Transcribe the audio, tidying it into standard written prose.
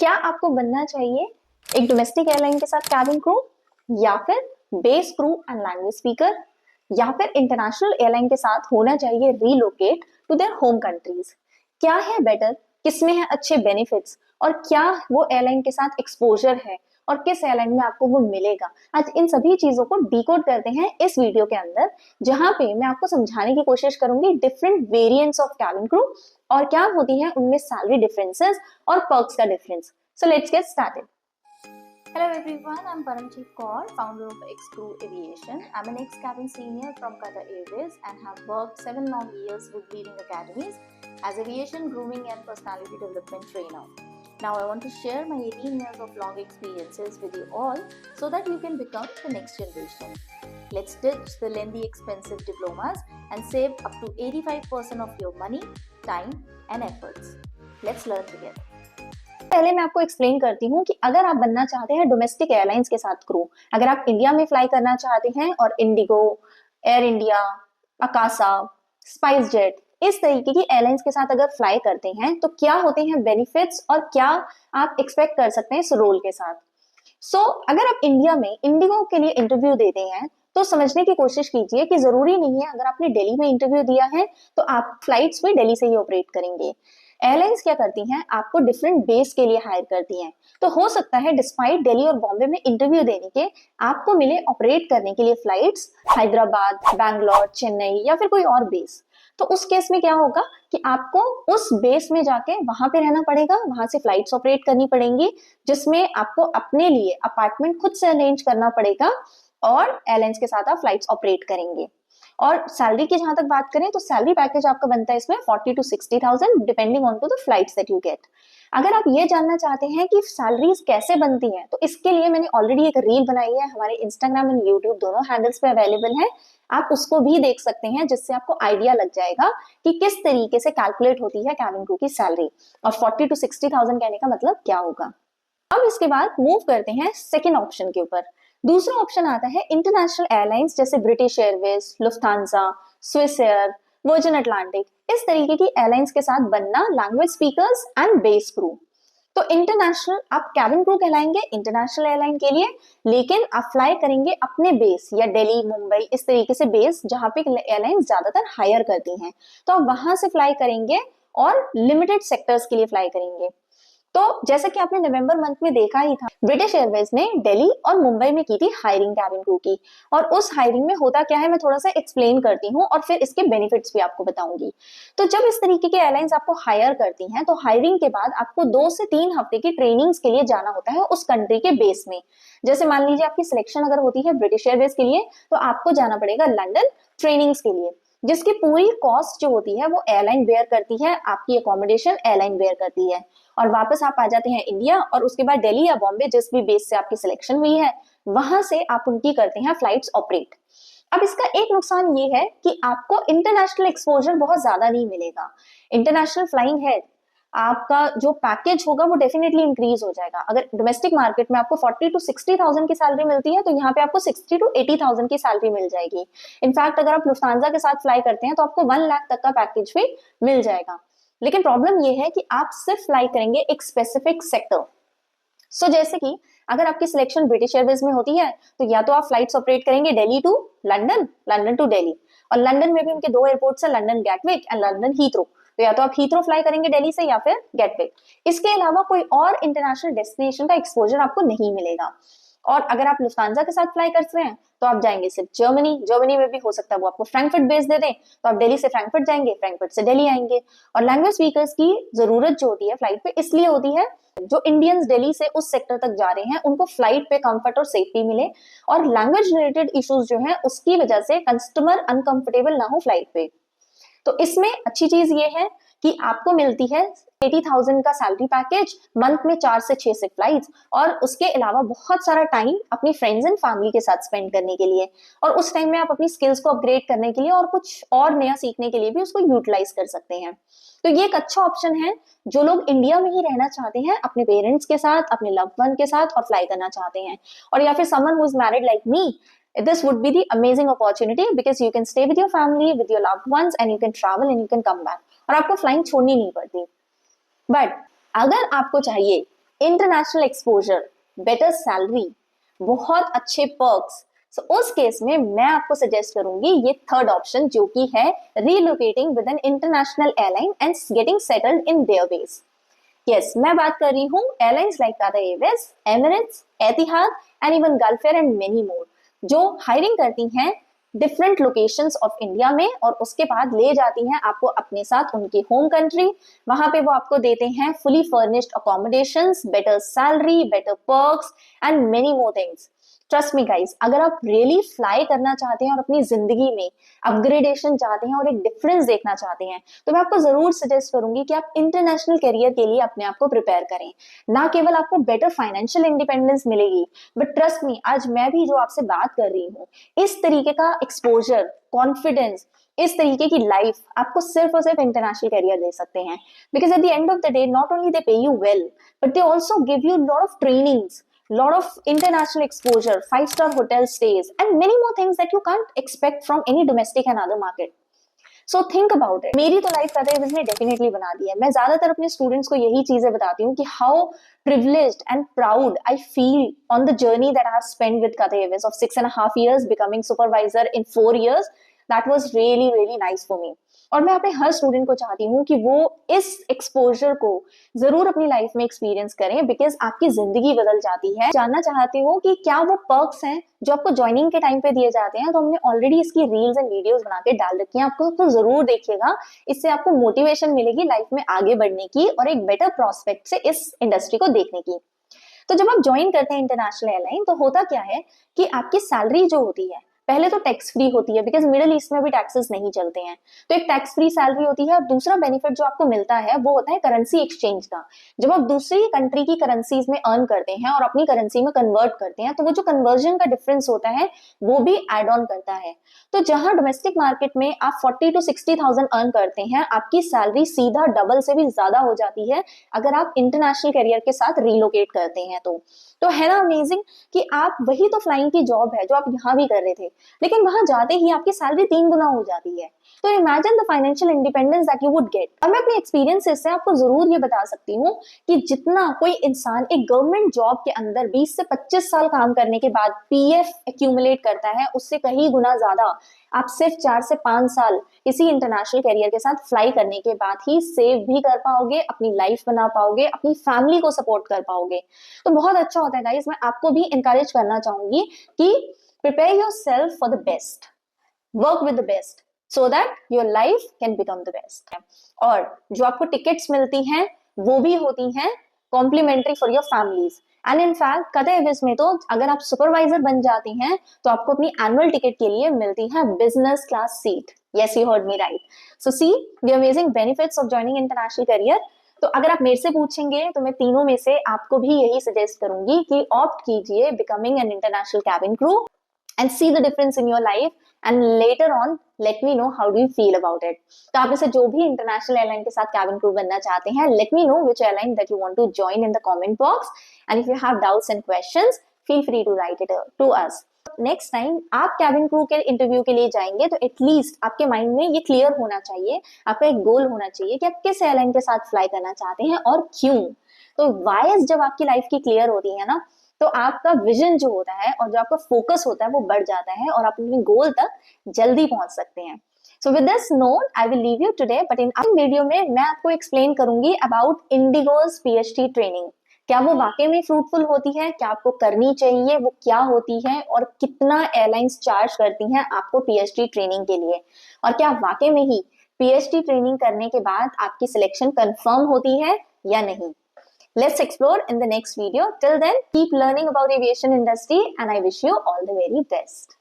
क्या आपको बनना चाहिए एक डोमेस्टिक एयरलाइन के साथ कैबिन क्रू, या फिर base crew and language speaker, या फिर इंटरनेशनल एयरलाइन के साथ होना चाहिए relocate to their home countries? क्या है बेटर, किसमें है अच्छे बेनिफिट्स, और क्या वो एयरलाइन के साथ एक्सपोजर है और किस एयरलाइन में आपको वो मिलेगा? आज इन सभी चीजों को डिकोड करते हैं इस वीडियो के अंदर, जहां पे मैं आपको समझाने की कोशिश करूंगी different variants of cabin crew और क्या होती है उनमें सैलरी डिफरेंसेस और पर्क्स का difference. So let's get started. Hello everyone, I'm Paramjeet Kaur, founder of X-Crew Aviation. I'm an ex-cabin senior from Qatar Airways and have worked 7 long years with leading academies as aviation grooming and personality development trainer. Now I want to share my 18 years of long experiences with you all so that you can become the next generation. Let's ditch the lengthy expensive diplomas and save up to 85% of your money, time and efforts. Let's learn together. पहले मैं आपको explain करती हूँ कि अगर आप बनना चाहते हैं डोमेस्टिक एयरलाइंस के साथ क्रू, अगर आप इंडिया में फ्लाई करना चाहते हैं और Indigo, air India, Akasa, spice jet, इस तरीके की एयरलाइंस के साथ अगर फ्लाई करते हैं तो क्या होते हैं बेनिफिट्स और क्या आप एक्सपेक्ट कर सकते हैं इस रोल के साथ। अगर आप इंडिया में इंडिगो के लिए इंटरव्यू देते हैं तो समझने की कोशिश कीजिए कि जरूरी नहीं है अगर आपने दिल्ली में इंटरव्यू दिया है तो आप फ्लाइट्स भी दिल्ली से ही ऑपरेट करेंगे। एयरलाइंस क्या करती हैं, आपको डिफरेंट बेस के लिए हायर करती हैं। तो हो सकता है डिस्पाइट दिल्ली और बॉम्बे में इंटरव्यू देने के आपको मिले ऑपरेट करने के लिए फ्लाइट्स हैदराबाद, बैंगलोर, चेन्नई या फिर कोई और बेस। तो उस केस में क्या होगा कि आपको उस बेस में जाके वहां पे रहना पड़ेगा, वहां से फ्लाइट्स ऑपरेट करनी पड़ेंगी, जिसमें आपको अपने लिए अपार्टमेंट खुद से अरेंज करना पड़ेगा और एयरलाइंस के साथ आप फ्लाइट्स ऑपरेट करेंगे। और सैलरी की जहां तक बात करें तो सैलरी पैकेज आपका बनता है इसमें 40 to 60,000 depending on to the flights that you get. अगर आप ये जानना चाहते हैं कि सैलरीज कैसे बनती हैं तो इसके लिए मैंने ऑलरेडी एक रील बनाई है, हमारे इंस्टाग्राम एंड यूट्यूब दोनों हैंडल्स पे अवेलेबल है, आप उसको भी देख सकते हैं, जिससे आपको आइडिया लग जाएगा कि किस तरीके से कैलकुलेट होती है कैबिन क्रू की सैलरी और 40 to 60,000 कहने का मतलब क्या होगा। अब इसके बाद मूव करते हैं सेकेंड ऑप्शन के ऊपर। दूसरा ऑप्शन आता है इंटरनेशनल एयरलाइंस जैसे British Airways, Lufthansa, Swiss air, virgin Atlantic, इस तरीके की एयरलाइंस के साथ बनना language speakers and base crew. तो इंटरनेशनल आप कैबिन क्रू कहलाएंगे इंटरनेशनल एयरलाइन के लिए, लेकिन आप फ्लाई करेंगे अपने बेस या दिल्ली, मुंबई, इस तरीके से बेस जहां पे एयरलाइन ज्यादातर हायर करती हैं, तो आप वहां से फ्लाई करेंगे और लिमिटेड सेक्टर्स के लिए फ्लाई करेंगे। तो जैसा कि आपने नवंबर मंथ में देखा ही था, ब्रिटिश एयरवेज ने दिल्ली और मुंबई में की थी हायरिंग कैबिन क्रू की, और उस हायरिंग में होता क्या है मैं थोड़ा सा एक्सप्लेन करती हूँ और फिर इसके बेनिफिट्स भी आपको बताऊंगी। तो जब इस तरीके के एयरलाइंस आपको हायर करती हैं तो हायरिंग के बाद आपको 2 से 3 हफ्ते की ट्रेनिंग्स के लिए जाना होता है उस कंट्री के बेस में। जैसे मान लीजिए आपकी सिलेक्शन अगर होती है ब्रिटिश एयरवेज के लिए तो आपको जाना पड़ेगा लंदन ट्रेनिंग्स के लिए, जिसकी पूरी कॉस्ट जो होती है वो एयरलाइन बेयर करती है, आपकी अकोमोडेशन एयरलाइन बेयर करती है, और वापस आप आ जाते हैं इंडिया और उसके बाद दिल्ली या बॉम्बे जिस भी बेस से आपकी सिलेक्शन हुई है वहां से आप उनकी करते हैं फ्लाइट्स ऑपरेट। अब इसका एक नुकसान ये है कि आपको इंटरनेशनल एक्सपोजर बहुत ज्यादा नहीं मिलेगा। इंटरनेशनल फ्लाइंग है, आपका जो पैकेज होगा वो डेफिनेटली इंक्रीज हो जाएगा। अगर डोमेस्टिक मार्केट में आपको 40 to 60,000 की सैलरी मिलती है तो यहाँ पे आपको 60 to 80,000 की सैलरी मिल जाएगी। इनफैक्ट अगर आप लुफ्थांसा के साथ फ्लाई करते हैं तो आपको 1 लाख तक का पैकेज भी मिल जाएगा। लेकिन प्रॉब्लम ये है कि आप सिर्फ फ्लाई करेंगे एक स्पेसिफिक सेक्टर। जैसे कि अगर आपकी सिलेक्शन ब्रिटिश एयरवेज में होती है तो या तो आप फ्लाइट्स ऑपरेट करेंगे Delhi to London, London to Delhi, और लंदन में भी उनके 2 एयरपोर्ट्स हैं, London Gatwick and London Heathrow. तो या तो आप हीथ्रो फ्लाई करेंगे दिल्ली से या फिर गेटविक। इसके अलावा कोई और इंटरनेशनल डेस्टिनेशन का एक्सपोजर आपको नहीं मिलेगा। और अगर आप लुफ्थांसा के साथ फ्लाई करते हैं तो आप जाएंगे सिर्फ जर्मनी, जर्मनी में भी हो सकता है वो आपको फ्रैंकफर्ट बेस दे दें, तो आप दिल्ली से फ्रैंकफर्ट जाएंगे, फ्रैंकफर्ट से दिल्ली आएंगे। और लैंग्वेज स्पीकर्स की जरूरत जो होती है फ्लाइट पे इसलिए होती है, जो इंडियंस दिल्ली से उस सेक्टर तक जा रहे हैं उनको फ्लाइट पे कंफर्ट और सेफ्टी मिले, और लैंग्वेज रिलेटेड इश्यूज जो हैं उसकी वजह से कस्टमर अनकंफर्टेबल ना हो फ्लाइट पे। तो इसमें अच्छी चीज ये है कि आपको मिलती है 80,000 का सैलरी पैकेज, मंथ में 4 से 6 से फ्लाइट्स, और उसके अलावा बहुत सारा टाइम अपनी फ्रेंड्स एंड फैमिली के साथ स्पेंड करने के लिए, और उस टाइम में आप अपनी स्किल्स को अपग्रेड करने के लिए और कुछ और नया सीखने के लिए भी उसको यूटिलाइज कर सकते हैं। तो ये एक अच्छा ऑप्शन है जो लोग इंडिया में ही रहना चाहते हैं अपने पेरेंट्स के साथ, अपने लव्ड वन के साथ और फ्लाई करना चाहते हैं, और या फिर someone who is married like me, this would be the amazing opportunity because you can stay with your family, with your loved ones, and you can travel and you can come back, और आपको flying छोड़नी नहीं पड़ती। But अगर आपको चाहिए international exposure, better salary, बहुत अच्छे पर्क्स, सो उस केस में मैं आपको सजेस्ट करूंगी ये थर्ड ऑप्शन, जो कि है relocating with an international airline and getting settled in their base. Yes, मैं बात कर रही हूँ एयरलाइंस लाइक काता Airways, Emirates, Etihad and even gulf air and many more, जो हायरिंग करती हैं डिफरेंट लोकेशंस ऑफ इंडिया में और उसके बाद ले जाती हैं आपको अपने साथ उनके होम कंट्री। वहां पे वो आपको देते हैं fully furnished accommodations, better salary, better perks and many more things. Trust me guys, अगर आप रियली फ्लाई करना चाहते हैं और अपनी जिंदगी में अपग्रेडेशन चाहते हैं और एक डिफरेंस देखना चाहते हैं, तो मैं आपको जरूर सजेस्ट करूंगी कि आप इंटरनेशनल करियर के लिए अपने आप को प्रिपेयर करें। ना केवल आपको बेटर फाइनेंशियल इंडिपेंडेंस मिलेगी, बट ट्रस्ट मी, आज मैं भी जो आपसे बात कर रही हूँ, इस तरीके का एक्सपोजर, कॉन्फिडेंस, इस तरीके की लाइफ आपको सिर्फ और सिर्फ इंटरनेशनल करियर दे सकते हैं। Because at the end of the day not only they pay you well, but they also give you lot of trainings, lot of international exposure, 5-star hotel stays and many more things that you can't expect from any domestic and other market. So think about it. मेरी तो life काता Airways ने definitely बना दी है। मैं ज्यादातर अपने students को यही चीजें बताती हूँ कि how privileged and proud I feel on the journey that I have spent with Qatar Airways of 6.5 years, becoming supervisor in 4 years. That was really really nice for me. और मैं अपने हर स्टूडेंट को चाहती हूँ कि वो इस एक्सपोजर को जरूर अपनी लाइफ में एक्सपीरियंस करें, बिकॉज आपकी जिंदगी बदल जाती है। जानना चाहती हूँ कि क्या वो पर्क्स हैं जो आपको ज्वाइनिंग के टाइम पे दिए जाते हैं, तो हमने ऑलरेडी इसकी रील्स एंड वीडियोस बना के डाल रखी हैं, आपको तो जरूर देखिएगा। इससे आपको मोटिवेशन मिलेगी लाइफ में आगे बढ़ने की और एक बेटर प्रोस्पेक्ट से इस इंडस्ट्री को देखने की। तो जब आप ज्वाइन करते हैं इंटरनेशनल एयरलाइन, तो होता क्या है कि आपकी सैलरी जो होती है पहले तो टैक्स फ्री होती है, बिकॉज मिडिल ईस्ट में भी टैक्सेस नहीं चलते हैं, तो एक टैक्स फ्री सैलरी होती है। और दूसरा बेनिफिट जो आपको मिलता है वो होता है करेंसी एक्सचेंज का। जब आप दूसरी कंट्री की करेंसीज में अर्न करते हैं और अपनी करेंसी में कन्वर्ट करते हैं, तो वो जो कन्वर्जन का डिफरेंस होता है वो भी एड ऑन करता है। तो जहां डोमेस्टिक मार्केट में आप 40 to 60,000 अर्न करते हैं, आपकी सैलरी सीधा डबल से भी ज्यादा हो जाती है अगर आप इंटरनेशनल करियर के साथ रिलोकेट करते हैं। तो है ना अमेजिंग कि आप वही तो फ्लाइंग की जॉब है जो आप यहाँ भी कर रहे थे, लेकिन वहां जाते ही आपकी सैलरी 3 गुना हो जाती है। तो imagine the financial independence that you would get. और मैं अपने एक्सपीरियंसेस से आपको जरूर ये बता सकती हूँ कि जितना कोई इंसान एक गवर्नमेंट जॉब के अंदर 20 से 25 साल काम करने के बाद पीएफ एक्यूमुलेट करता है, उससे कहीं गुना ज्यादा आप सिर्फ 4 से 5 साल किसी इंटरनेशनल करियर के साथ फ्लाई करने के बाद ही सेव भी कर पाओगे, अपनी लाइफ बना पाओगे, अपनी फैमिली को सपोर्ट कर पाओगे। तो बहुत अच्छा होता है गाइस। मैं आपको भी इंकरेज करना चाहूंगी कि prepare yourself for the best, work with the best so that your life can become the best. और जो आपको टिकट्स मिलती हैं वो भी होती हैं complimentary for your families. And in fact Qatar Airways में तो अगर आप सुपरवाइजर बन जाती हैं तो आपको अपनी एनुअल टिकट के लिए मिलती है business class seat. Yes, you heard me right. So see the amazing benefits of joining international career. तो अगर आप मेरे से पूछेंगे तो मैं तीनों में से आपको भी यही सजेस्ट करूंगी कि ऑप्ट कीजिए becoming an international cabin crew and see the difference in your life and later on let me know how do you feel about it. तो आप इसे जो भी इंटरनेशनल एयरलाइन के साथ कैबिन क्रू बनना चाहते हैं, let me know which airline that you want to join in the comment box, and if you have doubts and questions feel free to write it to us. Next time आप cabin crew के interview के लिए जाएंगे तो at least आपके mind में ये clear होना चाहिए, आपका एक गोल होना चाहिए कि आप किस एयरलाइन के साथ फ्लाई करना चाहते हैं और क्यों। तो वाइज जब आपकी लाइफ की क्लियर होती है ना, तो आपका विजन जो होता है और जो आपका फोकस होता है वो बढ़ जाता है और आप अपने गोल तक जल्दी पहुंच सकते हैं। So with this note I will leave you today, but in अपनी वीडियो में मैं आपको एक्सप्लेन करूंगी अबाउट इंडिगोज पीएचडी ट्रेनिंग। क्या वो वाकई में फ्रूटफुल होती है, क्या आपको करनी चाहिए, वो क्या होती है और कितना एयरलाइंस चार्ज करती हैं आपको पीएचडी ट्रेनिंग के लिए, और क्या वाकई में ही पीएचडी ट्रेनिंग करने के बाद आपकी सिलेक्शन कंफर्म होती है या नहीं। Let's explore in the next video. Till then, keep learning about aviation industry and I wish you all the very best.